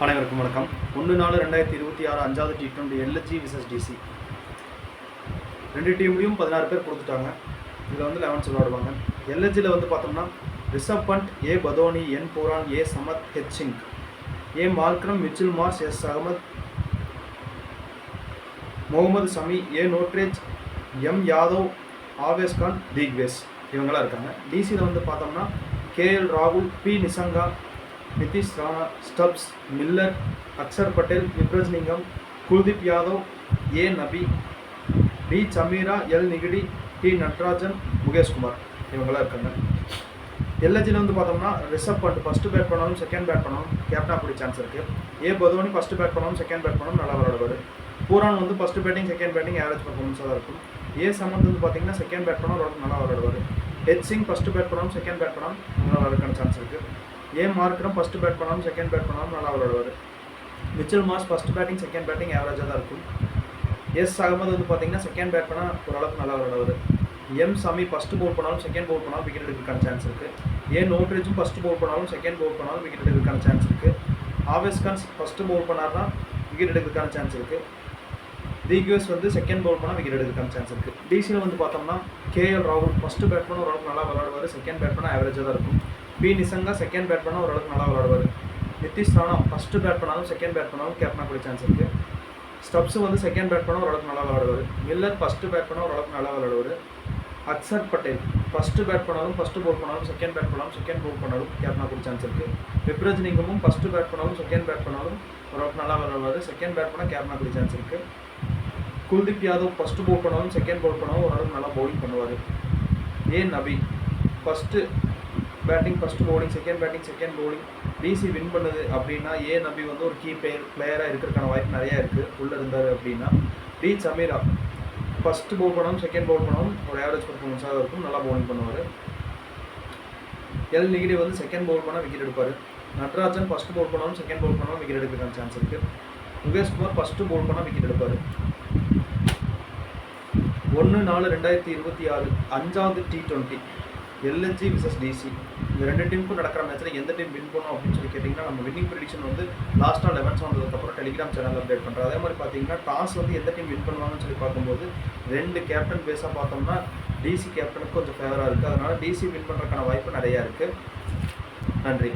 அனைவருக்கும் வணக்கம். 1/4/2026 அஞ்சாவது T20 LG vs DC. ரெண்டு டீம்லையும் 16 பேர் கொடுத்துட்டாங்க. இதில் வந்து 11 விளையாடுவாங்க. LGயில் வந்து பார்த்தோம்னா Rishabh Pant, A Badoni, N Pooran, A Samad, H Singh, A Markram, Mitchell Marsh, S Ahmed, Mohammed Shami, A Nortje, M Yadav, Avesh Khan, Digvesh இவங்களாம் இருக்காங்க. டிசியில் வந்து பார்த்தோம்னா KL ராகுல், P Nissanka, Nitish Rana, Stubbs, Miller, Axar Patel, விப்ரஜ்லிங்கம், Kuldeep Yadav, A Nabi, D Chameera, L Ngidi, T Natarajan, Mukesh Kumar இவங்களாம் இருக்காங்க. LGயில் வந்து பார்த்தோம்னா ரிஷப் பண்ட் ஃபஸ்ட்டு பேட் பண்ணாலும் செகண்ட் பேட் பண்ணாலும் கேப்டனாக கூடிய சான்ஸ் இருக்குது. ஏ பதோனி ஃபஸ்ட்டு பேட் பண்ணாலும் செகண்ட் பேட் பண்ணாலும் நல்லா விளையாடுவார். பூரான் வந்து first batting second batting average பர்ஃபார்மன்ஸாக தான் இருக்கும். ஏ சமந்த் வந்து பார்த்தீங்கன்னா செகண்ட் பேட் பண்ணாலும் ஓரளவுக்கு நல்லா விளையாடுவார். ஹெச் சிங் ஃபஸ்ட்டு பேட் பண்ணாலும் செகண்ட் பேட் பண்ணாலும் நல்லா விளையாடுறதுக்கான சான்ஸ் இருக்குது. ஏ மார்க்ரம் ஃபஸ்ட்டு பேட் பண்ணாலும் செகண்ட் பேட் பண்ணாலும் நல்லா விளையாடுவார். Mitchell Marsh first batting second batting ஆவரேஜாக தான் இருக்கும். எஸ் அகமது வந்து பார்த்தீங்கன்னா செகண்ட் பேட் பண்ணால் ஓரளவுக்கு நல்லா விளையாடுவார். எம் சமி ஃபஸ்ட்டு பவுல் பண்ணாலும் செகண்ட் பவுல் பண்ணாலும் விக்கெட் எடுக்கிறதுக்கான சான்ஸ் இருக்குது. ஏ நோட்ரேஜும் ஃபஸ்ட்டு பவுல் பண்ணாலும் செகண்ட் பவுல் பண்ணாலும் விக்கெட் எடுக்கிறதுக்கான சான்ஸ் இருக்குது. ஆவேஸ் கான் ஃபஸ்ட்டு பவுல் பண்ணார்னா விக்கெட் எடுக்கிறதுக்கான சான்ஸ் இருக்குது. தீக்வேஸ் வந்து செகண்ட் பவுல் பண்ணால் விக்கெட் எடுக்கிறதுக்கான சான்ஸ் இருக்குது. டிசியில் வந்து பார்த்தோம்னா KL ராகுல் ஃபஸ்ட்டு பேட் பண்ணால் ஓரளவுக்கு நல்லா விளையாடுவார். செகண்ட் பேட் பண்ணால் ஆவரேஜாக தான் இருக்கும். பி நிசங்கா செகண்ட் பேட் பண்ணால் ஓரளவுக்கு நல்லா விளையாடுவார். நிதிஷ் ராணா ஃபஸ்ட்டு பேட் பண்ணாலும் செகண்ட் பேட் பண்ணாலும் கேப்டனாக கூடிய சான்ஸ் இருக்குது. ஸ்டப்ஸ் வந்து செகண்ட் பேட் பண்ணால் ஓரளவுக்கு நல்லா விளையாடுவார். மில்லர் ஃபஸ்ட்டு பேட் பண்ணால் ஓரளவுக்கு நல்லா விளையாடுவார். அக்ஷர் பட்டேல் ஃபஸ்ட்டு பேட் பண்ணாலும் ஃபஸ்ட்டு பவுல் பண்ணாலும் செகண்ட் பேட் பண்ணாலும் செகண்ட் பவுல் பண்ணாலும் கேப்டனாக கூடிய சான்ஸ் இருக்குது. விப்ரஜ்லிங்கமும் ஃபஸ்ட்டு பேட் பண்ணாலும் செகண்ட் பேட் பண்ணாலும் ஓரளவுக்கு நல்லா விளையாடுவார். செகண்ட் பேட் பண்ணால் கேப்டனாக கூடிய சான்ஸ் இருக்குது. குல்தீப் யாதவ் ஃபஸ்ட்டு பவுல் பண்ணாலும் செகண்ட் பவுல் பண்ணாலும் ஓரளவுக்கு நல்லா பவுலிங் பண்ணுவார். ஏ நபி first batting first bowling second batting second bowling. DC win பண்ணுது அப்படின்னா ஏ நபி வந்து ஒரு கீ பிளேயராக இருக்கிறதுக்கான வாய்ப்பு நிறையா இருக்குது உள்ளே இருந்தார் அப்படின்னா. டி சமீரா ஃபஸ்ட்டு பவுல் பண்ணாலும் செகண்ட் பவுல் பண்ணாலும் ஒரு ஆவரேஜ் பர்ஃபார்மன்ஸாக இருக்கும், நல்லா பவுலிங் பண்ணுவார். எல் நிகிடி வந்து செகண்ட் பவுல் பண்ணால் விக்கெட் எடுப்பார். நட்ராஜன் ஃபஸ்ட்டு பவுல் பண்ணாலும் செகண்ட் பவுல் பண்ணாலும் விக்கெட் எடுக்கிறதுக்கான சான்ஸ் இருக்குது. முகேஷ்குமார் ஃபஸ்ட்டு பவுல் பண்ணால் விக்கெட் எடுப்பார். 1/4/2026 அஞ்சாவது T20 LG vs DC. இந்த ரெண்டு டீமுக்கும் நடக்கிற மேட்ச்சில் எந்த டீம் வின் பண்ணும் அப்படின்னு சொல்லி கேட்டிங்கன்னா நம்ம வின்னிங் ப்ரெடிக்ஷன் வந்து லாஸ்ட்டாக 11 வந்ததுக்கப்புறம் டெலிகிராம் சேனல் அப்டேட் பண்ணுறோம். அதே மாதிரி பார்த்தீங்கன்னா டாஸ் வந்து எந்த டீம் வின் பண்ணுவாங்கன்னு சொல்லி பார்க்கும்போது ரெண்டு கேப்டன் பேஸாக பார்த்தோம்னா DC கேப்டனுக்கு கொஞ்சம் ஃபேவராக இருக்குது. அதனால் DC வின் பண்ணுறதுக்கான வாய்ப்பு நிறையா இருக்குது. நன்றி.